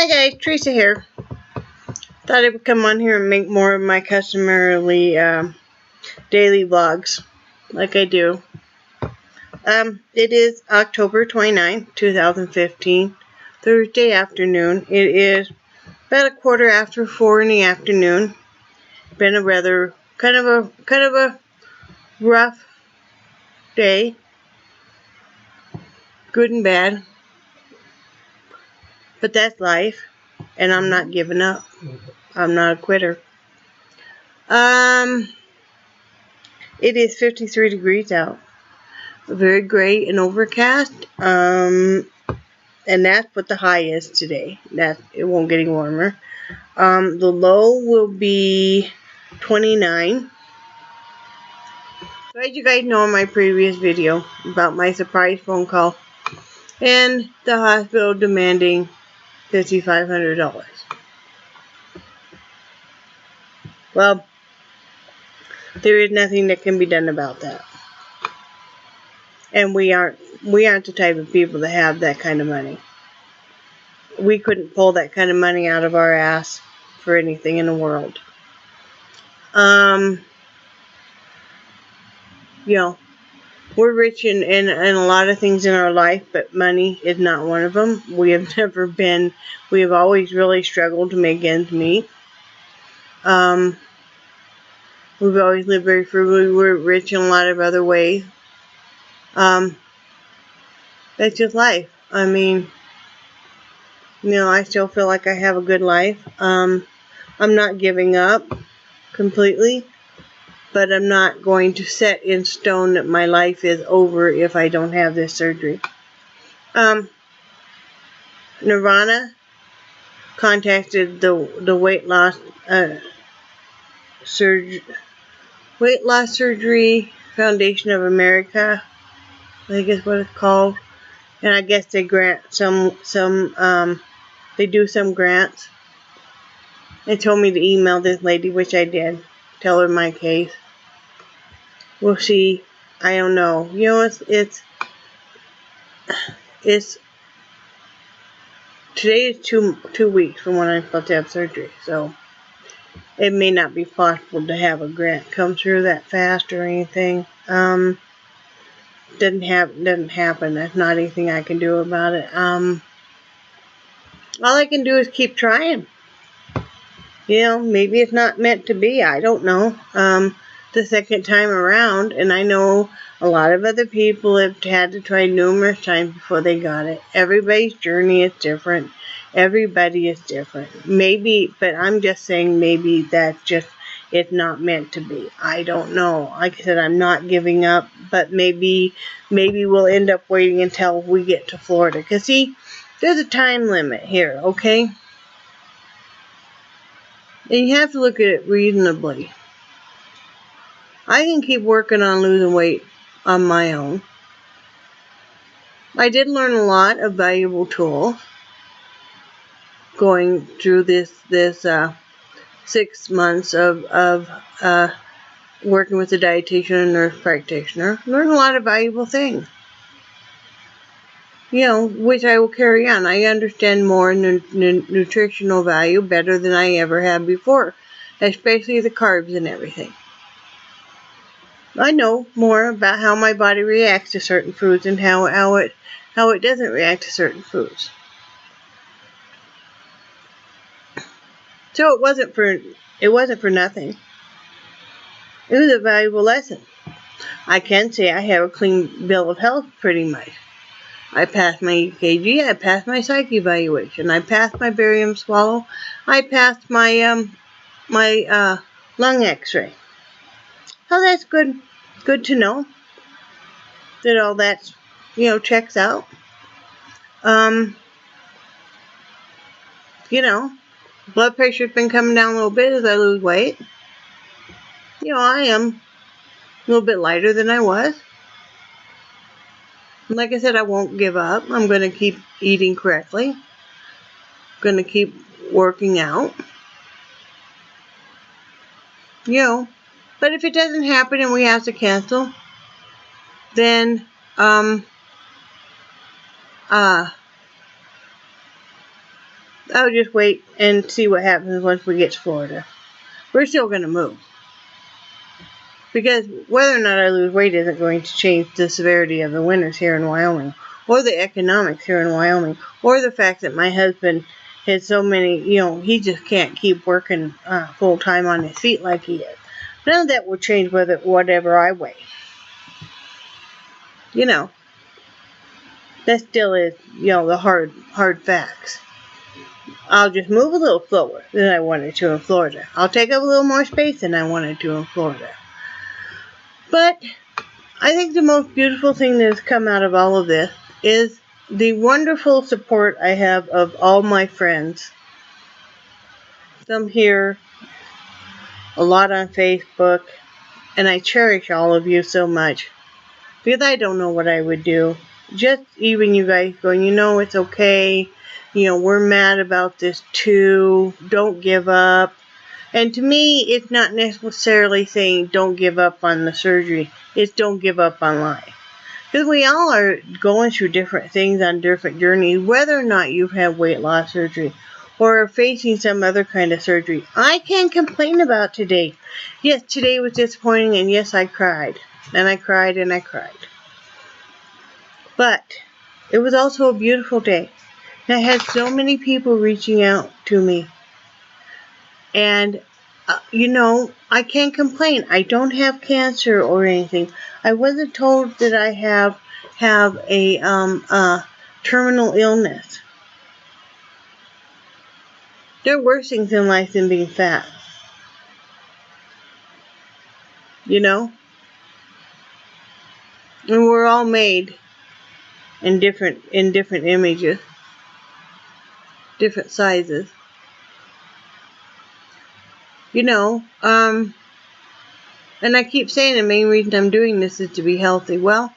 Hi guys, Theresa here. Thought I would come on here and make more of my customarily daily vlogs, like I do. It is October 29th, 2015, Thursday afternoon. It is about 4:15 in the afternoon. Been a rather kind of a rough day, good and bad, but that's life, and I'm not giving up. I'm not a quitter. It is 53 degrees out. Very gray and overcast. And that's what the high is today. It won't get any warmer. The low will be 29. So as you guys know in my previous video about my surprise phone call and the hospital demanding $5,500. Well, there is nothing that can be done about that. And we aren't the type of people that have that kind of money. We couldn't pull that kind of money out of our ass for anything in the world. You know, we're rich in a lot of things in our life, but money is not one of them. We have always really struggled to make ends meet. We've always lived very frugally. We're rich in a lot of other ways. That's just life. I mean, I still feel like I have a good life. I'm not giving up completely, but I'm not going to set in stone that my life is over if I don't have this surgery. Nirvana contacted the weight loss surgery Foundation of America, I think is what it's called, and I guess they grant they do some grants. They told me to email this lady, which I did. Tell her my case. We'll see. I don't know. It's today is two weeks from when I'm supposed to have surgery, so it may not be possible to have a grant come through that fast or anything. Doesn't happen. There's not anything I can do about it. All I can do is keep trying. Maybe it's not meant to be. I don't know. The second time around, and I know a lot of other people have had to try numerous times before they got it. Everybody's journey is different. Everybody is different. Maybe, but I'm just saying maybe that's just, it's not meant to be. I don't know. Like I said, I'm not giving up, but maybe we'll end up waiting until we get to Florida. Because see, there's a time limit here, okay? And you have to look at it reasonably. I can keep working on losing weight on my own. I did learn a lot of valuable tools going through this 6 months of working with a dietitian and nurse practitioner. Learned a lot of valuable things, which I will carry on. I understand more nutritional value better than I ever have before, especially the carbs and everything. I know more about how my body reacts to certain foods and how it doesn't react to certain foods. So it wasn't for nothing. It was a valuable lesson. I can say I have a clean bill of health pretty much. I passed my EKG, I passed my psych evaluation, I passed my barium swallow, I passed my lung x-ray. Oh, that's good to know that all that's, checks out. Blood pressure's been coming down a little bit as I lose weight. I am a little bit lighter than I was. And like I said, I won't give up. I'm going to keep eating correctly. I'm going to keep working out. But if it doesn't happen and we have to cancel, then I'll just wait and see what happens once we get to Florida. We're still going to move. Because whether or not I lose weight isn't going to change the severity of the winters here in Wyoming, or the economics here in Wyoming, or the fact that my husband has so many, he just can't keep working full time on his feet like he is. None of that will change whatever I weigh. That still is, the hard facts. I'll just move a little slower than I wanted to in Florida. I'll take up a little more space than I wanted to in Florida. But I think the most beautiful thing that has come out of all of this is the wonderful support I have of all my friends. Some here, a lot on Facebook, and I cherish all of you so much. Because I don't know what I would do. Just even you guys going, it's okay. We're mad about this too. Don't give up. And to me, it's not necessarily saying don't give up on the surgery. It's don't give up on life. Because we all are going through different things on different journeys, whether or not you've had weight loss surgery or are facing some other kind of surgery. I can't complain about today. Yes, today was disappointing, and yes, I cried. And I cried and I cried. But it was also a beautiful day. And I had so many people reaching out to me. And, I can't complain. I don't have cancer or anything. I wasn't told that I have a terminal illness. There are worse things in life than being fat. And we're all made in different images, different sizes. And I keep saying the main reason I'm doing this is to be healthy. Well,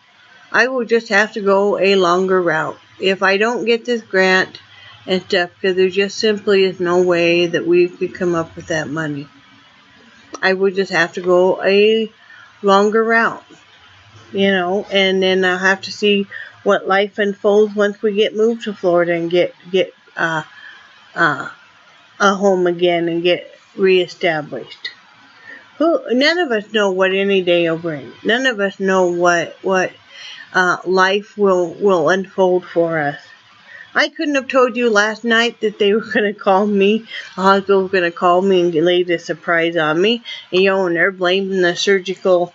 I will just have to go a longer route. If I don't get this grant and stuff, because there just simply is no way that we could come up with that money. I would just have to go a longer route, and then I'll have to see what life unfolds once we get moved to Florida and get a home again and get reestablished. None of us know what any day will bring. None of us know what life will unfold for us. I couldn't have told you last night that they were going to call me. The hospital was going to call me and lay this surprise on me. And they're blaming the surgical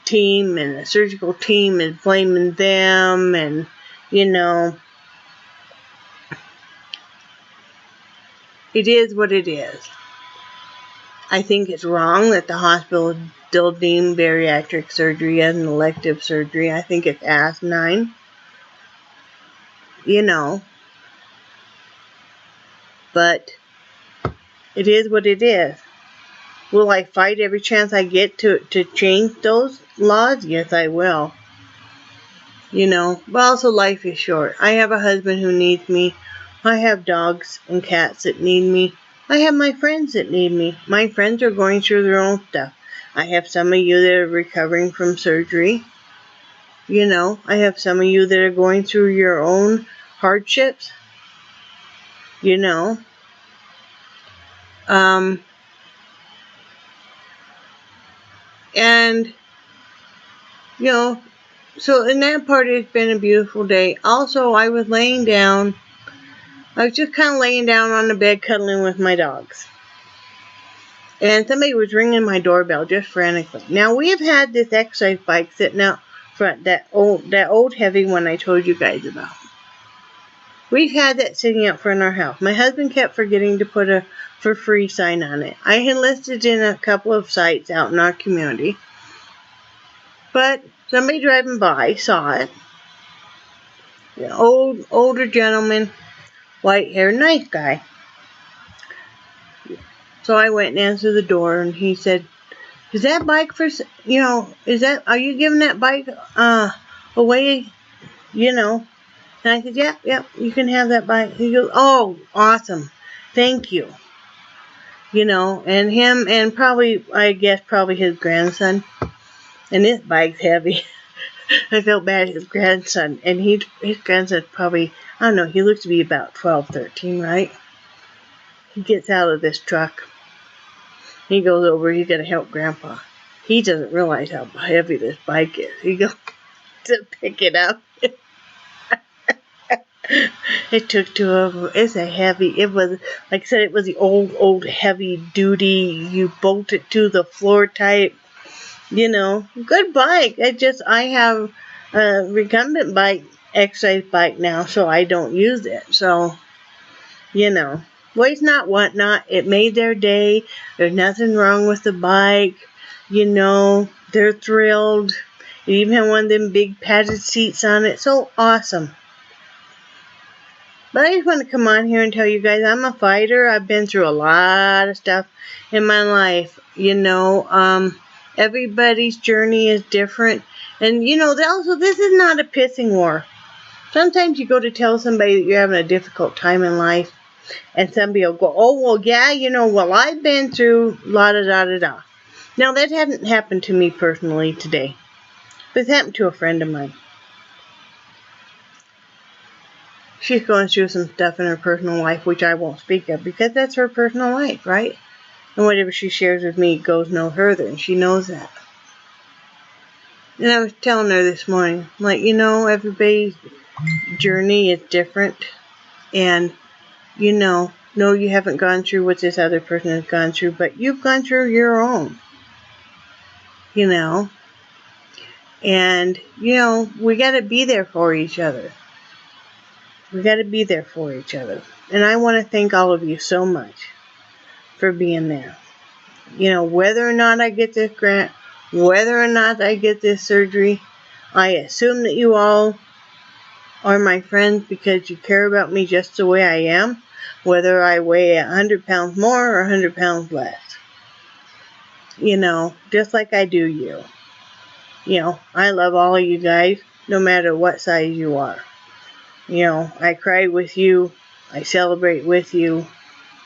team, and the surgical team is blaming them, and it is what it is. I think it's wrong that the hospital still deemed bariatric surgery as an elective surgery. I think it's asinine. But it is what it is. Will I fight every chance I get to change those laws? Yes, I will. But also life is short. I have a husband who needs me. I have dogs and cats that need me. I have my friends that need me. My friends are going through their own stuff. I have some of you that are recovering from surgery. I have some of you that are going through your own hardships. And, so in that part it's been a beautiful day. Also, I was just kind of laying down on the bed cuddling with my dogs. And somebody was ringing my doorbell just frantically. Now, we have had this exercise bike sitting out front, that old heavy one I told you guys about. We've had that sitting out front of our house. My husband kept forgetting to put a for free sign on it. I had listed in a couple of sites out in our community. But somebody driving by saw it. An older gentleman, white hair, nice guy. So I went and answered the door, and he said, "Is that bike for, are you giving that bike away, And I said, yeah, you can have that bike." He goes, "Oh, awesome. Thank you." And him and probably his grandson. And this bike's heavy. I felt bad, his grandson. And his grandson's probably, I don't know, he looks to be about 12, 13, right? He gets out of this truck. He goes over, he's going to help Grandpa. He doesn't realize how heavy this bike is. He goes to pick it up. It took 2 of them. It's a heavy, it was, like I said, it was the old heavy duty, you bolt it to the floor type, you know, good bike. I have a recumbent bike, exercise bike now, so I don't use it. So, you know, waste not, want not. It made their day. There's nothing wrong with the bike. You know, they're thrilled. It even had one of them big padded seats on it. So awesome. But I just want to come on here and tell you guys I'm a fighter. I've been through a lot of stuff in my life. You know, everybody's journey is different. And, you know, also, this is not a pissing war. Sometimes you go to tell somebody that you're having a difficult time in life, and somebody will go, oh, well, yeah, you know, well, I've been through la-da-da-da-da. Now, that hadn't happened to me personally today, but it's happened to a friend of mine. She's going through some stuff in her personal life, which I won't speak of, because that's her personal life, right? And whatever she shares with me goes no further, and she knows that. And I was telling her this morning, like, you know, everybody's journey is different, and, you know, no, you haven't gone through what this other person has gone through, but you've gone through your own, you know, and, you know, we got to be there for each other. We got to be there for each other. And I want to thank all of you so much for being there. You know, whether or not I get this grant, whether or not I get this surgery, I assume that you all are my friends because you care about me just the way I am, whether I weigh 100 pounds more or 100 pounds less. You know, just like I do you. You know, I love all of you guys, no matter what size you are. You know, I cry with you. I celebrate with you.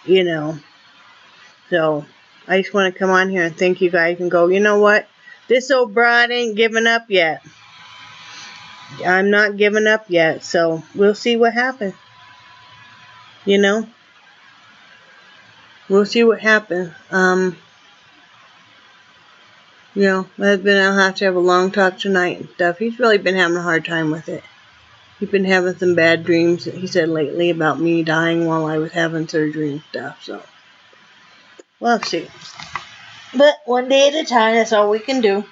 You know. So, I just want to come on here and thank you guys and go, you know what? This old broad ain't giving up yet. I'm not giving up yet. So, we'll see what happens. You know. We'll see what happens. You know, my husband and I'll have to have a long talk tonight and stuff. He's really been having a hard time with it. He's been having some bad dreams, he said lately, about me dying while I was having surgery and stuff, so we'll see. But one day at a time, that's all we can do.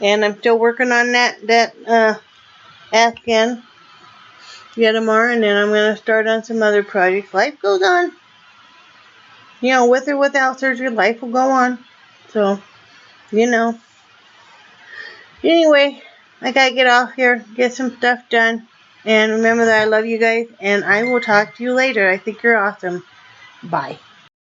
And I'm still working on that Afghan yet tomorrow, and then I'm going to start on some other projects. Life goes on. You know, with or without surgery, life will go on. So, you know. Anyway, I gotta get off here, get some stuff done, and remember that I love you guys, and I will talk to you later. I think you're awesome. Bye.